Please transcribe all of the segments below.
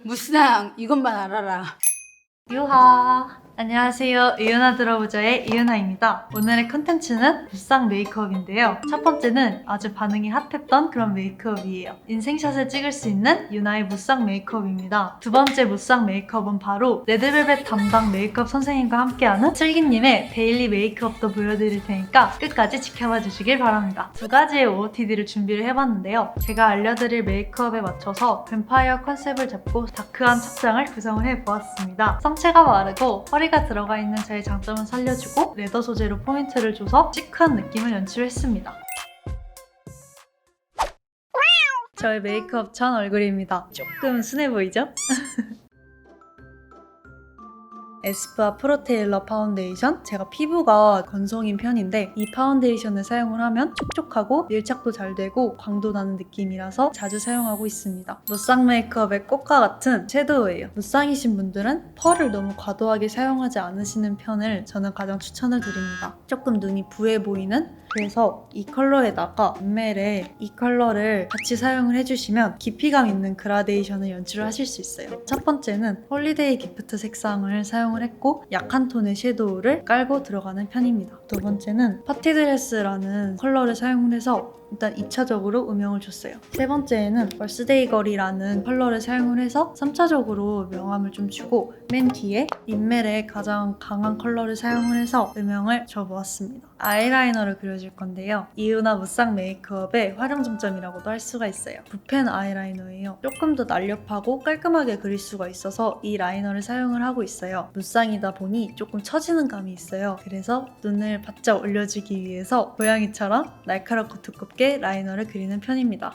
무스랑 이것만 알아라. 유하! 안녕하세요. 이윤아 들어보자의 이윤아입니다. 오늘의 컨텐츠는 무쌍 메이크업인데요. 첫 번째는 아주 반응이 핫했던 그런 메이크업이에요. 인생샷을 찍을 수 있는 유나의 무쌍 메이크업입니다. 두 번째 무쌍 메이크업은 바로 레드벨벳 담당 메이크업 선생님과 함께하는 슬기님의 데일리 메이크업도 보여드릴 테니까 끝까지 지켜봐 주시길 바랍니다. 두 가지의 OOTD를 준비를 해봤는데요. 제가 알려드릴 메이크업에 맞춰서 뱀파이어 컨셉을 잡고 다크한 착장을 구성을 해보았습니다. 성체가 마르고 허리가 들어가 있는 저의 장점은 살려주고 레더 소재로 포인트를 줘서 시크한 느낌을 연출했습니다. 저의 메이크업 전 얼굴입니다. 조금 순해 보이죠? 에스쁘아 프로테일러 파운데이션. 제가 피부가 건성인 편인데 이 파운데이션을 사용을 하면 촉촉하고 밀착도 잘 되고 광도 나는 느낌이라서 자주 사용하고 있습니다. 무쌍 메이크업의 꽃과 같은 섀도우예요. 무쌍이신 분들은 펄을 너무 과도하게 사용하지 않으시는 편을 저는 가장 추천을 드립니다. 조금 눈이 부해 보이는, 그래서 이 컬러에다가 엠멜에 이 컬러를 같이 사용을 해주시면 깊이감 있는 그라데이션을 연출을 하실 수 있어요. 첫 번째는 홀리데이 기프트 색상을 사용을 했고 약한 톤의 섀도우를 깔고 들어가는 편입니다. 두 번째는 파티드레스라는 컬러를 사용을 해서 일단 2차적으로 음영을 줬어요. 세 번째에는 벌스데이 걸이라는 컬러를 사용을 해서 3차적으로 명암을 좀 주고 맨 뒤에 립멜의 가장 강한 컬러를 사용을 해서 음영을 줘보았습니다. 아이라이너를 그려줄 건데요. 이유나 무쌍 메이크업의 활용 점점이라고도 할 수가 있어요. 붓펜 아이라이너예요. 조금 더 날렵하고 깔끔하게 그릴 수가 있어서 이 라이너를 사용을 하고 있어요. 무쌍이다 보니 조금 처지는 감이 있어요. 그래서 눈을 바짝 올려주기 위해서 고양이처럼 날카롭고 두껍게 라이너를 그리는 편입니다.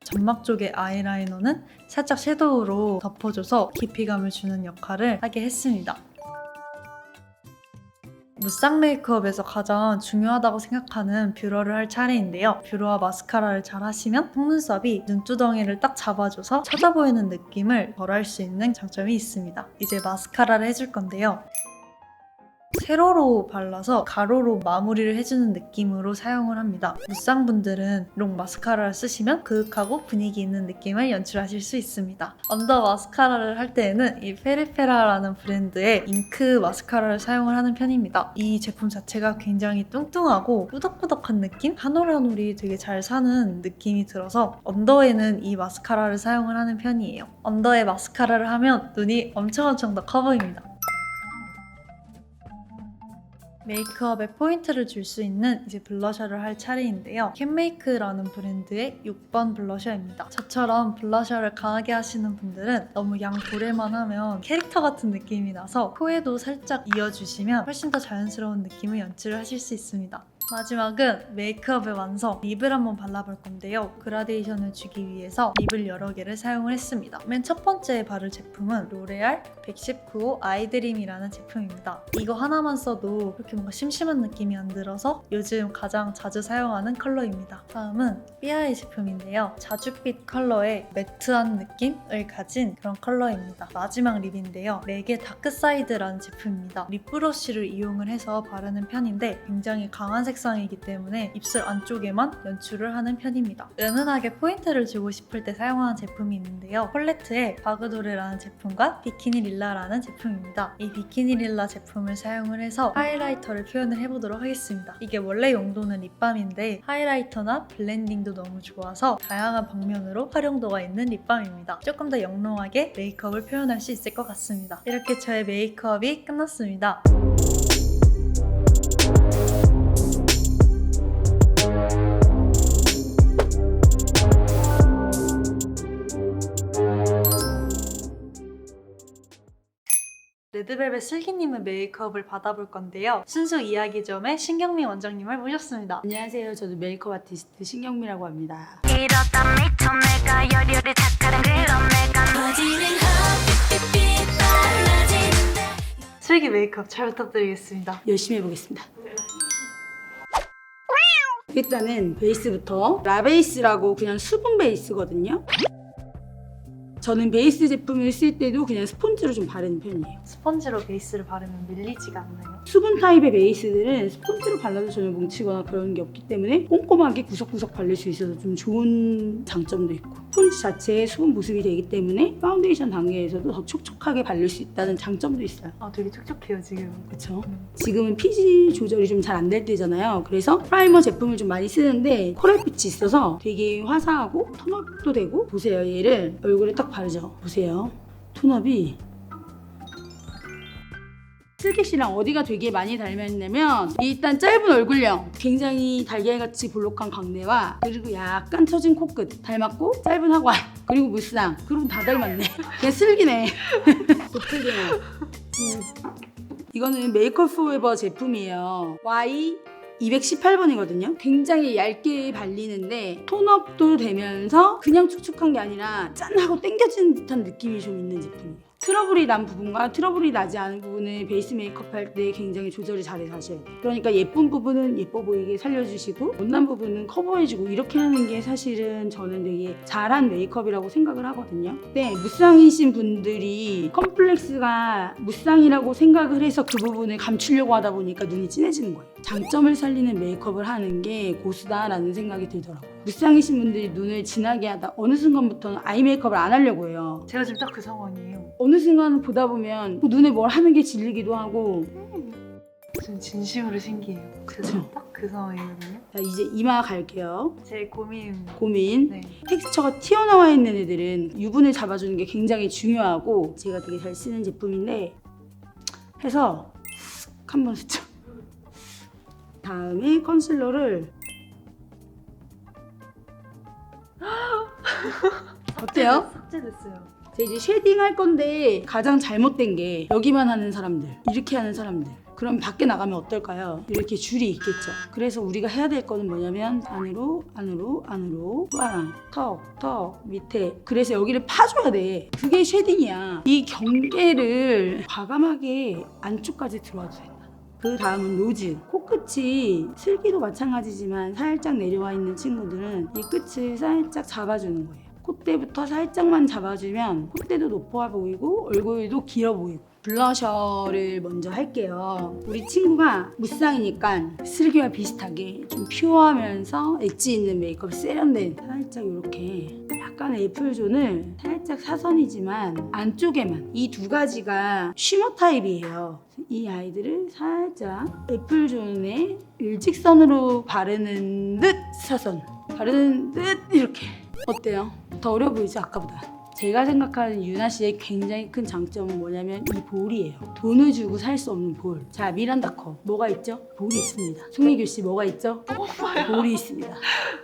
점막 쪽의 아이라이너는 살짝 섀도우로 덮어줘서 깊이감을 주는 역할을 하게 했습니다. 무쌍 메이크업에서 가장 중요하다고 생각하는 뷰러를 할 차례인데요. 뷰러와 마스카라를 잘 하시면 속눈썹이 눈두덩이를 딱 잡아줘서 처져 보이는 느낌을 덜 할 수 있는 장점이 있습니다. 이제 마스카라를 해줄 건데요. 세로로 발라서 가로로 마무리를 해주는 느낌으로 사용을 합니다. 무쌍분들은 롱 마스카라를 쓰시면 그윽하고 분위기 있는 느낌을 연출하실 수 있습니다. 언더 마스카라를 할 때에는 이 페리페라라는 브랜드의 잉크 마스카라를 사용을 하는 편입니다. 이 제품 자체가 굉장히 뚱뚱하고 꾸덕꾸덕한 느낌? 한 올 한 올이 되게 잘 사는 느낌이 들어서 언더에는 이 마스카라를 사용을 하는 편이에요. 언더에 마스카라를 하면 눈이 엄청 더 커 보입니다. 메이크업에 포인트를 줄 수 있는 이제 블러셔를 할 차례인데요. 캔메이크라는 브랜드의 6번 블러셔입니다. 저처럼 블러셔를 강하게 하시는 분들은 너무 양보레만 하면 캐릭터 같은 느낌이 나서 코에도 살짝 이어주시면 훨씬 더 자연스러운 느낌을 연출을 하실 수 있습니다. 마지막은 메이크업의 완성, 립을 한번 발라볼 건데요. 그라데이션을 주기 위해서 립을 여러 개를 사용을 했습니다. 맨 첫 번째 바를 제품은 로레알 119호 아이드림이라는 제품입니다. 이거 하나만 써도 그렇게 뭔가 심심한 느낌이 안 들어서 요즘 가장 자주 사용하는 컬러입니다. 다음은 삐아의 제품인데요. 자줏빛 컬러의 매트한 느낌을 가진 그런 컬러입니다. 마지막 립인데요. 맥의 다크사이드라는 제품입니다. 립 브러쉬를 이용을 해서 바르는 편인데 굉장히 강한 색상이기 때문에 입술 안쪽에만 연출을 하는 편입니다. 은은하게 포인트를 주고 싶을 때 사용하는 제품이 있는데요. 폴레트의 바그도르라는 제품과 비키니 릴라라는 제품입니다. 이 비키니 릴라 제품을 사용을 해서 하이라이터를 표현을 해보도록 하겠습니다. 이게 원래 용도는 립밤인데 하이라이터나 블렌딩도 너무 좋아서 다양한 방면으로 활용도가 있는 립밤입니다. 조금 더 영롱하게 메이크업을 표현할 수 있을 것 같습니다. 이렇게 저의 메이크업이 끝났습니다. 레드벨벳 슬기님의 메이크업을 받아볼 건데요. 순수 이야기점의 신경미 원장님을 모셨습니다. 안녕하세요. 저도 메이크업 아티스트 신경미라고 합니다. 이러다 미쳐 내가 열혈이 착하는 그런 내가 슬기 메이크업 잘 부탁드리겠습니다. 열심히 해보겠습니다. 일단은 베이스부터 라베이스라고 그냥 수분 베이스거든요. 저는 베이스 제품을 쓸 때도 그냥 스펀지로 좀 바르는 편이에요. 스펀지로 베이스를 바르면 밀리지가 않나요? 수분 타입의 베이스들은 스펀지로 발라도 전혀 뭉치거나 그런 게 없기 때문에 꼼꼼하게 구석구석 바를 수 있어서 좀 좋은 장점도 있고, 스폰지 자체에 수분 보습이 되기 때문에 파운데이션 단계에서도 더 촉촉하게 바를 수 있다는 장점도 있어요. 아, 되게 촉촉해요 지금. 그렇죠. 지금은 피지 조절이 좀 잘 안 될 때잖아요. 그래서 프라이머 제품을 좀 많이 쓰는데 코랄빛이 있어서 되게 화사하고 톤업도 되고, 보세요. 얘를 얼굴에 딱 바르죠. 보세요. 톤업이 슬기씨랑 어디가 되게 많이 닮았냐면, 일단 짧은 얼굴형, 굉장히 달걀같이 볼록한 광대와 그리고 약간 처진 코끝 닮았고, 짧은 하관, 그리고 무쌍, 그리고 다 닮았네. 그냥 슬기네. 도플갱어. 이거는 메이크업 포에버 제품이에요. Y 218번이거든요. 굉장히 얇게 발리는데 톤업도 되면서 그냥 촉촉한 게 아니라 짠하고 땡겨지는 듯한 느낌이 좀 있는 제품이에요. 트러블이 난 부분과 트러블이 나지 않은 부분을 베이스 메이크업 할 때 굉장히 조절을 잘해서 하셔야 돼요. 그러니까 예쁜 부분은 예뻐 보이게 살려주시고 못난 부분은 커버해주고, 이렇게 하는 게 사실은 저는 되게 잘한 메이크업이라고 생각을 하거든요. 근데 무쌍이신 분들이 컴플렉스가 무쌍이라고 생각을 해서 그 부분을 감추려고 하다 보니까 눈이 진해지는 거예요. 장점을 살리는 메이크업을 하는 게 고수다라는 생각이 들더라고요. 무쌍이신 분들이 눈을 진하게 하다 어느 순간부터는 아이 메이크업을 안 하려고 해요. 제가 지금 딱 그 상황이에요. 어느 순간 보다 보면 눈에 뭘 하는 게 질리기도 하고. 지금 진심으로 신기해요. 그쵸. 딱 그 상황이거든요. 자, 이제 이마 갈게요. 제 고민. 고민. 네. 텍스처가 튀어나와 있는 애들은 유분을 잡아주는 게 굉장히 중요하고, 제가 되게 잘 쓰는 제품인데 해서 한번 스쳐. 다음에 컨실러를 어때요? 삭제됐어요. 제가 이제 쉐딩 할 건데 가장 잘못된 게 여기만 하는 사람들, 이렇게 하는 사람들, 그럼 밖에 나가면 어떨까요? 이렇게 줄이 있겠죠. 그래서 우리가 해야 될 거는 뭐냐면 안으로 안으로 안으로 빵, 턱 밑에, 그래서 여기를 파줘야 돼. 그게 쉐딩이야. 이 경계를 과감하게 안쪽까지 들어와도 된다. 그 다음은 노즈. 코끝이 슬기도 마찬가지지만 살짝 내려와 있는 친구들은 이 끝을 살짝 잡아주는 거예요. 콧대부터 살짝만 잡아주면 콧대도 높아 보이고 얼굴도 길어 보이고. 블러셔를 먼저 할게요. 우리 친구가 무쌍이니까 슬기와 비슷하게 좀 퓨어하면서 엣지 있는 메이크업, 세련된, 살짝 이렇게 약간 애플존을 살짝 사선이지만 안쪽에만, 이 두 가지가 쉬머 타입이에요. 이 아이들을 살짝 애플존에 일직선으로 바르는 듯 사선, 바르는 듯 이렇게. 어때요? 더 어려 보이죠? 아까보다. 제가 생각하는 유나 씨의 굉장히 큰 장점은 뭐냐면 이 볼이에요. 돈을 주고 살 수 없는 볼. 자, 미란다커 뭐가 있죠? 볼이 있습니다. 송혜교 씨 뭐가 있죠? 볼이 있습니다.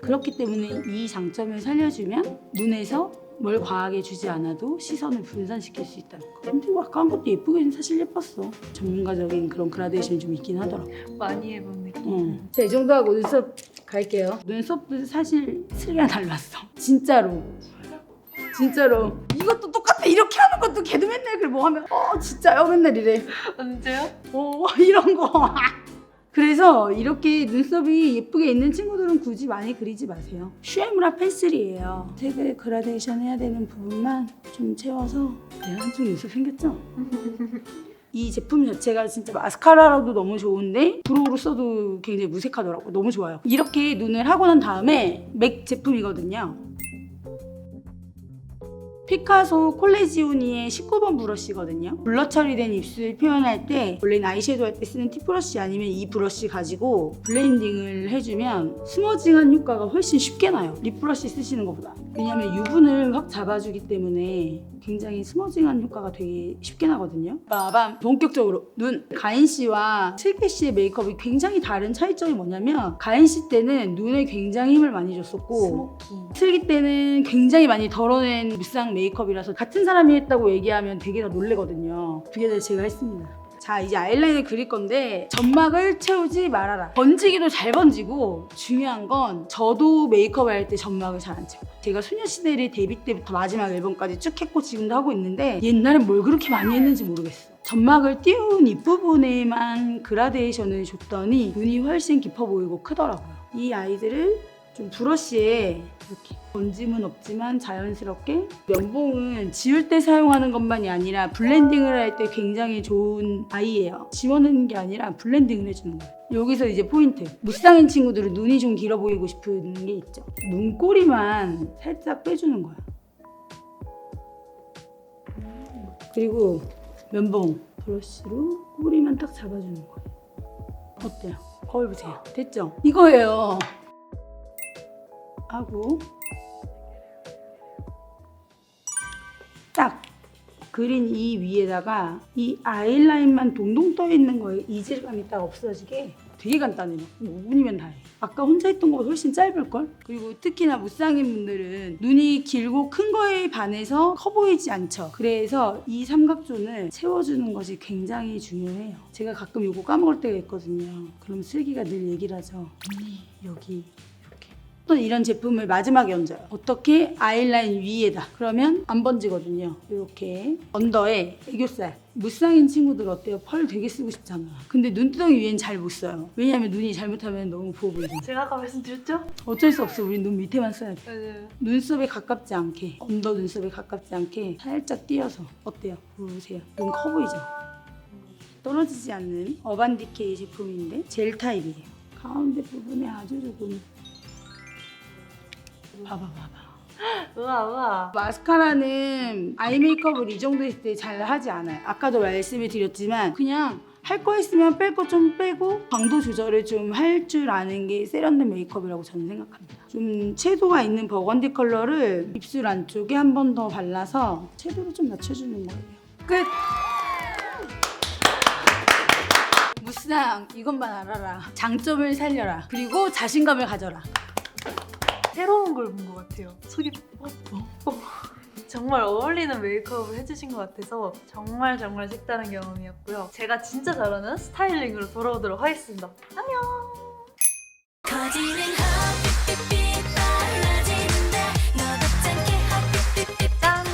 그렇기 때문에 이 장점을 살려주면 눈에서 뭘 과하게 주지 않아도 시선을 분산시킬 수 있다는 거. 근데 아까 한 것도 예쁘긴 사실 예뻤어. 전문가적인 그런 그라데이션이 좀 있긴 하더라고. 많이 해본 느낌. 자, 이 정도 하고 눈썹 갈게요. 눈썹도 사실 슬기가 닮았어. 진짜로. 이것도 똑같아. 이렇게 하는 것도 걔도 맨날 그래. 뭐 하면 진짜요? 맨날 이래. 언제요? 이런 거. 그래서 이렇게 눈썹이 예쁘게 있는 친구들은 굳이 많이 그리지 마세요. 슈에무라 펜슬이에요. 색을 그라데이션 해야 되는 부분만 좀 채워서. 내가 한쪽 눈썹 생겼죠? 이 제품 자체가 진짜 마스카라로도 너무 좋은데 브로우로 써도 굉장히 무색하더라고요. 너무 좋아요. 이렇게 눈을 하고 난 다음에 맥 제품이거든요. 피카소 콜레지오니의 19번 브러쉬거든요. 블러 처리된 입술 표현할 때 원래는 아이섀도우 할 때 쓰는 팁 브러쉬 아니면 이 브러쉬 가지고 블렌딩을 해주면 스머징한 효과가 훨씬 쉽게 나요. 립 브러쉬 쓰시는 것보다. 왜냐면 유분을 확 잡아주기 때문에 굉장히 스머징한 효과가 되게 쉽게 나거든요. 빠밤! 본격적으로 눈! 가인 씨와 슬기 씨의 메이크업이 굉장히 다른 차이점이 뭐냐면, 가인 씨 때는 눈에 굉장히 힘을 많이 줬었고 스모키. 슬기 때는 굉장히 많이 덜어낸 무쌍 메이크업이라서 같은 사람이 했다고 얘기하면 되게 다 놀래거든요. 두 개 다 제가 했습니다. 자, 이제 아이라인을 그릴 건데 점막을 채우지 말아라. 번지기도 잘 번지고, 중요한 건 저도 메이크업 할 때 점막을 잘 안 채워요. 제가 소녀시대를 데뷔 때부터 마지막 앨범까지 쭉 했고 지금도 하고 있는데 옛날엔 뭘 그렇게 많이 했는지 모르겠어. 점막을 띄운 윗부분에만 그라데이션을 줬더니 눈이 훨씬 깊어 보이고 크더라고요. 이 아이들을 좀 브러쉬에 이렇게 번짐은 없지만 자연스럽게, 면봉은 지울 때 사용하는 것만이 아니라 블렌딩을 할 때 굉장히 좋은 아이예요. 지워내는 게 아니라 블렌딩을 해주는 거예요. 여기서 이제 포인트. 무쌍인 친구들은 눈이 좀 길어 보이고 싶은 게 있죠. 눈꼬리만 살짝 빼주는 거야. 그리고 면봉 브러쉬로 꼬리만 딱 잡아주는 거예요. 어때요? 거울 보세요. 됐죠? 이거예요. 하고 딱 그린 이 위에다가 이 아이라인만 동동 떠 있는 거에 이질감이 딱 없어지게 되게 간단해요. 5분이면 다 해. 아까 혼자 했던 거보다 훨씬 짧을걸? 그리고 특히나 무쌍인 분들은 눈이 길고 큰 거에 반해서 커 보이지 않죠. 그래서 이 삼각존을 채워주는 것이 굉장히 중요해요. 제가 가끔 이거 까먹을 때가 있거든요. 그럼 슬기가 늘 얘기를 하죠. 언니 여기 또 이런 제품을 마지막에 얹어요. 어떻게? 아이라인 위에다. 그러면 안 번지거든요. 이렇게 언더에 애교살. 무쌍인 친구들 어때요? 펄 되게 쓰고 싶잖아. 근데 눈두덩이 위엔 잘 못 써요. 왜냐면 눈이 잘못하면 너무 부어 보이잖아. 제가 아까 말씀드렸죠? 어쩔 수 없어. 우리 눈 밑에만 써야 돼. 맞아요. 눈썹에 가깝지 않게, 언더 눈썹에 가깝지 않게 살짝 띄어서. 어때요? 보세요. 눈 커 보이죠? 떨어지지 않는 어반디케이 제품인데 젤 타입이에요. 가운데 부분에 아주 조금 봐봐. 우와. 마스카라는 아이 메이크업을 이 정도 했을 때 잘 하지 않아요. 아까도 말씀을 드렸지만 그냥 할 거 있으면 뺄 거 좀 빼고 강도 조절을 좀 할 줄 아는 게 세련된 메이크업이라고 저는 생각합니다. 좀 채도가 있는 버건디 컬러를 입술 안쪽에 한 번 더 발라서 채도를 좀 낮춰주는 거예요. 끝! 무쌍 이것만 알아라. 장점을 살려라. 그리고 자신감을 가져라. 새로운 걸 본 것 같아요. 속이 정말 어울리는 메이크업을 해주신 것 같아서 정말 색다른 경험이었고요. 제가 진짜 잘하는 스타일링으로 돌아오도록 하겠습니다. 안녕! 커지는 핫빛빛빛 빨라지는데 너도 짧게 핫빛빛빛 짠!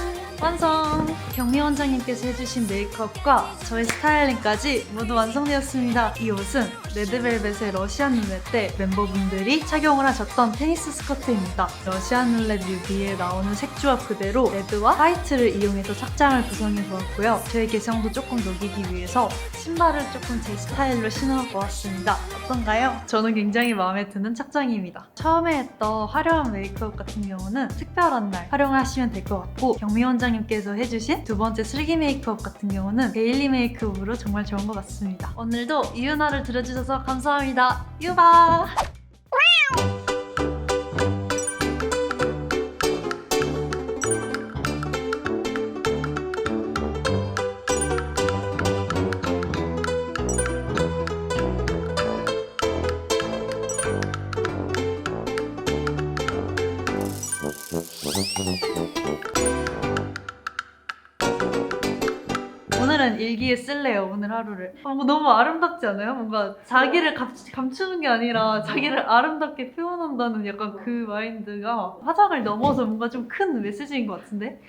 완성! 경미 원장님께서 해주신 메이크업과 저의 스타일링까지 모두 완성되었습니다. 이 옷은 레드벨벳의 러시안 룰렛 때 멤버분들이 착용을 하셨던 테니스 스커트입니다. 러시안 룰렛 뮤비에 나오는 색조합 그대로 레드와 화이트를 이용해서 착장을 구성해 보았고요. 저의 개성도 조금 녹이기 위해서 신발을 조금 제 스타일로 신어 보았습니다. 어떤가요? 저는 굉장히 마음에 드는 착장입니다. 처음에 했던 화려한 메이크업 같은 경우는 특별한 날 활용하시면 될 것 같고 경미 원장님께서 해주신 두 번째 슬기 메이크업 같은 경우는 데일리 메이크업으로 정말 좋은 것 같습니다. 오늘도 이유나를 들어주셔서 감사합니다. 유바! 오늘은 일기에 쓸래요. 오늘 하루를. 뭔가 너무 아름답지 않아요? 뭔가 자기를 감추는 게 아니라 자기를 아름답게 표현한다는 약간 그 마인드가 화장을 넘어서 뭔가 좀 큰 메시지인 것 같은데?